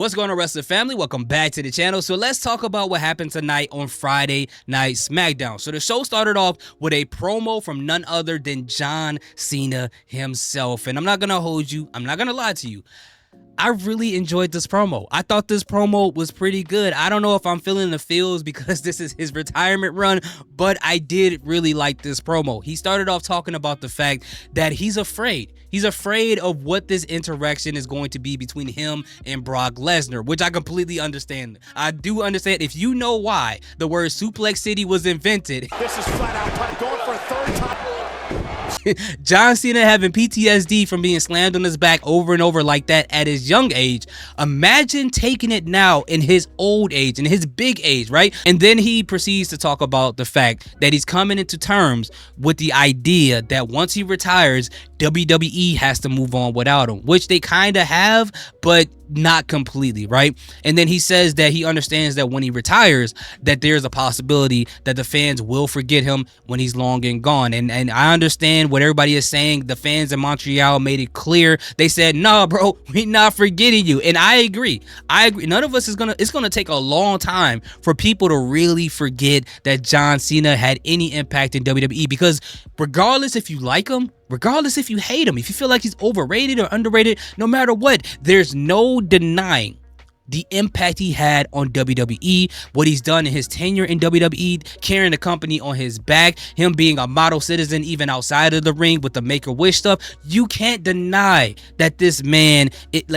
What's going on, wrestling family? Welcome back to the channel. So let's talk about what happened tonight on Friday Night SmackDown. So the show started off with a promo from none other than John Cena himself. And I'm not going to hold you. I'm not going to lie to you. I really enjoyed this promo. I thought this promo was pretty good. I don't know if I'm feeling the feels because this is his retirement run, but I did really like this promo. He started off talking about the fact that he's afraid. He's afraid of what this interaction is going to be between him and Brock Lesnar, which I completely understand. I do understand. If you know why the word Suplex City was invented. This is flat out going for a third time. John Cena having PTSD from being slammed on his back over and over like that at his young age. Imagine taking it now in his old age, in his big age, right? And then he proceeds to talk about the fact that he's coming into terms with the idea that once he retires, WWE has to move on without him, which they kind of have, but not completely, right? And then he says that he understands that when he retires, that there's a possibility that the fans will forget him when he's long and gone. And I understand what everybody is saying. The fans in Montreal made it clear. They said, "No, bro, we're not forgetting you." And I agree. None of us it's gonna take a long time for people to really forget that John Cena had any impact in WWE, because regardless if you like him, regardless if you hate him, if you feel like he's overrated or underrated, no matter what, there's no denying the impact he had on WWE, what he's done in his tenure in WWE, carrying the company on his back, him being a model citizen even outside of the ring with the Make-A-Wish stuff. You can't deny that this man,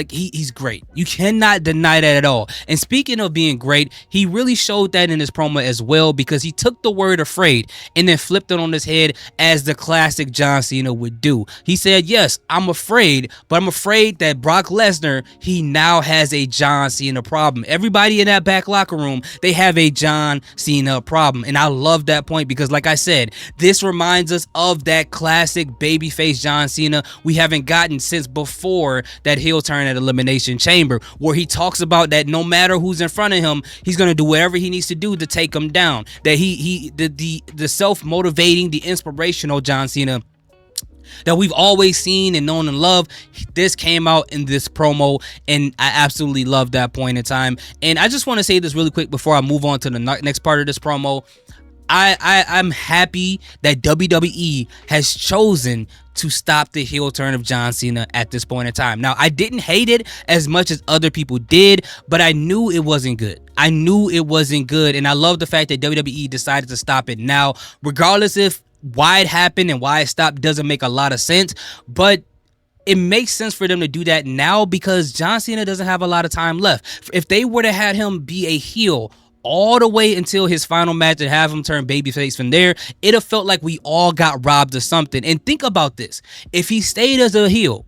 he's great. You cannot deny that at all. And speaking of being great, he really showed that in his promo as well, because he took the word afraid and then flipped it on his head as the classic John Cena would do. He said, "Yes, I'm afraid, but I'm afraid that Brock Lesnar, he now has a John Cena problem." Everybody in that back locker room, they have a John Cena problem. And I love that point, because like I said, this reminds us of that classic babyface John Cena we haven't gotten since before that heel turn at Elimination Chamber, where he talks about that no matter who's in front of him, he's going to do whatever he needs to do to take him down. That the self-motivating, the inspirational John Cena that we've always seen and known and loved, this came out in this promo, and I absolutely love that point in time. And I just want to say this really quick before I move on to the next part of this promo. I'm happy that WWE has chosen to stop the heel turn of John Cena at this point in time. Now, I didn't hate it as much as other people did, but I knew it wasn't good. I knew it wasn't good, and I love the fact that WWE decided to stop it now, regardless if why it happened and why it stopped doesn't make a lot of sense, but it makes sense for them to do that now because John Cena doesn't have a lot of time left. If they were to have him be a heel all the way until his final match and have him turn babyface from there, it'd have felt like we all got robbed of something. And think about this. If he stayed as a heel,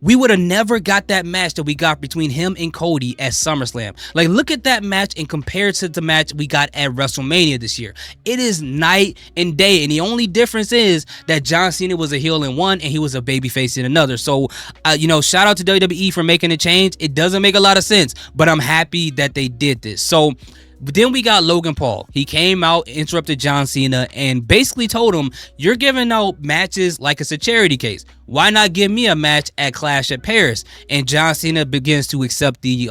we would have never got that match that we got between him and Cody at SummerSlam. Like, look at that match and compare it to the match we got at WrestleMania this year. It is night and day, and the only difference is that John Cena was a heel in one and he was a babyface in another. So, shout out to WWE for making a change. It doesn't make a lot of sense, but I'm happy that they did this. So, but then we got Logan Paul. He came out, interrupted John Cena, and basically told him, "You're giving out matches like it's a charity case. Why not give me a match at Clash at Paris?" And John Cena begins to accept the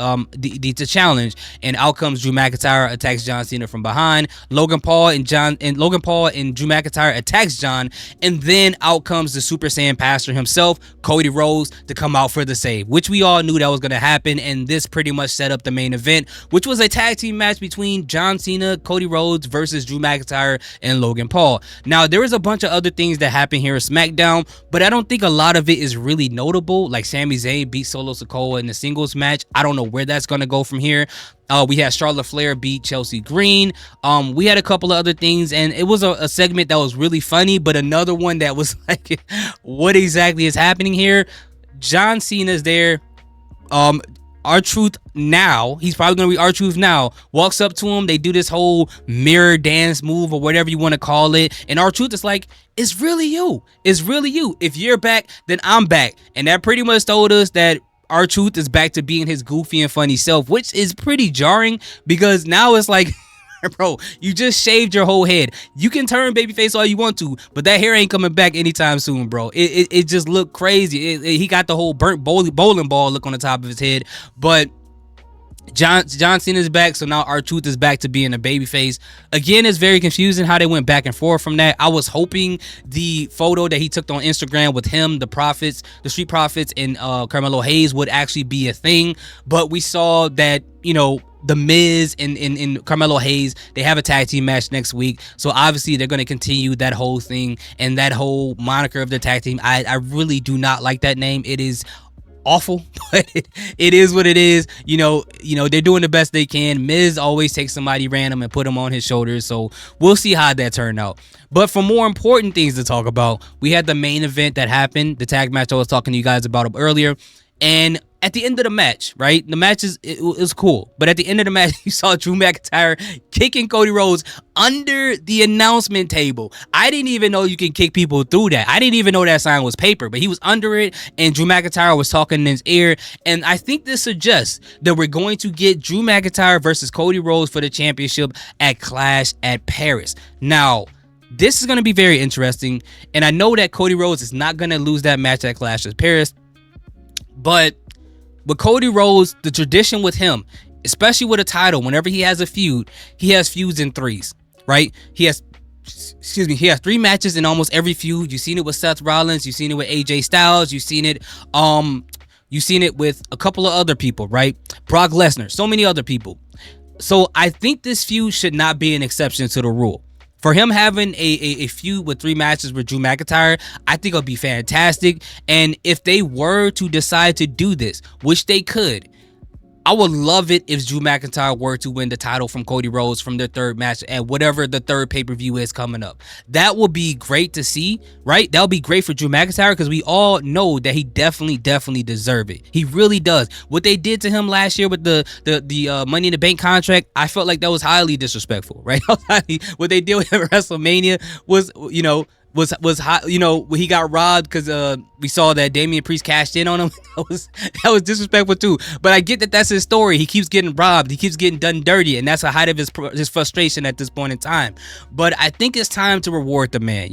challenge. And out comes Drew McIntyre, attacks John Cena from behind. Logan Paul and Drew McIntyre attacks John, and then out comes the Super Saiyan Pastor himself, Cody Rhodes, to come out for the save, which we all knew that was going to happen. And this pretty much set up the main event, which was a tag team match between John Cena, Cody Rhodes versus Drew McIntyre and Logan Paul. Now, there was a bunch of other things that happened here at SmackDown, but I don't think a lot of it is really notable. Like Sami Zayn beat Solo Sikoa in the singles match. I don't know where that's going to go from here. We had Charlotte Flair beat Chelsea Green. We had a couple of other things, and it was a segment that was really funny, but another one that was like, what exactly is happening here? John Cena's there. R-Truth now, he's probably going to be R-Truth now, walks up to him. They do this whole mirror dance move or whatever you want to call it. And R-Truth is like, "It's really you. It's really you. If you're back, then I'm back." And that pretty much told us that R-Truth is back to being his goofy and funny self, which is pretty jarring because now it's like, bro, you just shaved your whole head. You can turn babyface all you want to, but that hair ain't coming back anytime soon, bro. It just looked crazy. He got the whole burnt bowling ball look on the top of his head. But John Cena's back, so now R-Truth is back to being a babyface. Again, it's very confusing how they went back and forth from that. I was hoping the photo that he took on Instagram with him, the Street Profits, and Carmelo Hayes would actually be a thing, but we saw that, you know, The Miz and Carmelo Hayes, they have a tag team match next week, so obviously they're going to continue that whole thing and that whole moniker of the tag team. I really do not like that name. It is awful, but it is what it is. You know, they're doing the best they can. Miz always takes somebody random and put them on his shoulders, so we'll see how that turned out. But for more important things to talk about, we had the main event that happened, the tag match I was talking to you guys about earlier, and at the end of the match, right? The match it was cool, but at the end of the match, you saw Drew McIntyre kicking Cody Rhodes under the announcement table. I didn't even know you can kick people through that. I didn't even know that sign was paper, but he was under it, and Drew McIntyre was talking in his ear. And I think this suggests that we're going to get Drew McIntyre versus Cody Rhodes for the championship at Clash at Paris. Now, this is going to be very interesting, and I know that Cody Rhodes is not going to lose that match at Clash at Paris, but with Cody Rhodes, the tradition with him, especially with a title, whenever he has a feud, he has feuds in threes, right? He has 3 matches in almost every feud. You've seen it with Seth Rollins, you've seen it with AJ Styles, you've seen it with a couple of other people, right? Brock Lesnar, so many other people. So I think this feud should not be an exception to the rule. For him having a feud with 3 matches with Drew McIntyre, I think it'll be fantastic. And if they were to decide to do this, which they could, I would love it if Drew McIntyre were to win the title from Cody Rhodes from their 3rd match at whatever the 3rd pay-per-view is coming up. That would be great to see, right? That would be great for Drew McIntyre because we all know that he definitely deserves it. He really does. What they did to him last year with the Money in the Bank contract, I felt like that was highly disrespectful, right? What they did with him at WrestleMania was, was hot, when he got robbed because we saw that Damian Priest cashed in on him. that was disrespectful too. But I get that that's his story. He keeps getting robbed. He keeps getting done dirty, and that's the height of his frustration at this point in time. But I think it's time to reward the man.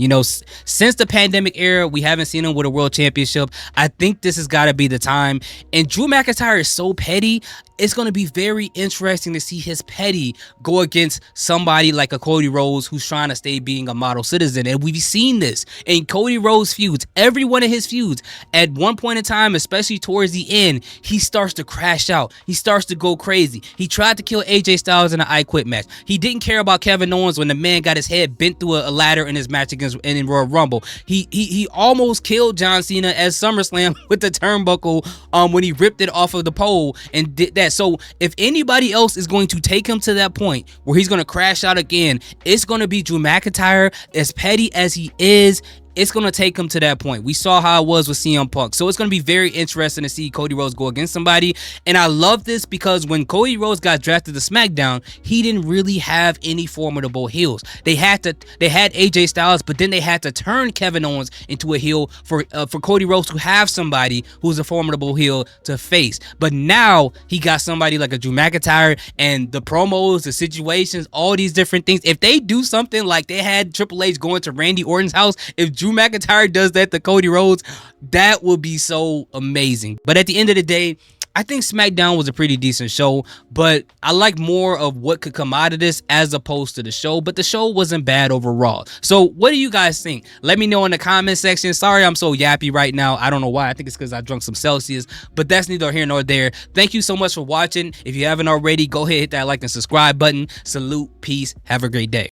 Since the pandemic era, we haven't seen him with a world championship. I think this has got to be the time. And Drew McIntyre is so petty. It's going to be very interesting to see his petty go against somebody like a Cody Rhodes who's trying to stay being a model citizen. And we've seen this in Cody Rhodes feuds. Every one of his feuds, at one point in time, especially towards the end, he starts to crash out. He starts to go crazy. He tried to kill AJ Styles in an I Quit match. He didn't care about Kevin Owens when the man got his head bent through a ladder in his match against in Royal Rumble. He almost killed John Cena at SummerSlam with the turnbuckle when he ripped it off of the pole and did that. So if anybody else is going to take him to that point where he's going to crash out again, it's going to be Drew McIntyre. As petty as he is, it's going to take him to that point. We saw how it was with CM Punk. So it's going to be very interesting to see Cody Rhodes go against somebody. And I love this because when Cody Rhodes got drafted to SmackDown, he didn't really have any formidable heels. They had AJ Styles, but then they had to turn Kevin Owens into a heel for Cody Rhodes to have somebody who's a formidable heel to face. But now he got somebody like a Drew McIntyre, and the promos, the situations, all these different things. If they do something like they had Triple H going to Randy Orton's house, if Drew McIntyre does that to Cody Rhodes, that would be so amazing. But at the end of the day, I think SmackDown was a pretty decent show, but I like more of what could come out of this as opposed to the show, but the show wasn't bad overall. So what do you guys think? Let me know in the comment section. Sorry I'm so yappy right now. I don't know why. I think it's because I drunk some Celsius, but that's neither here nor there. Thank you so much for watching. If you haven't already, go ahead, hit that like and subscribe button. Salute, peace, have a great day.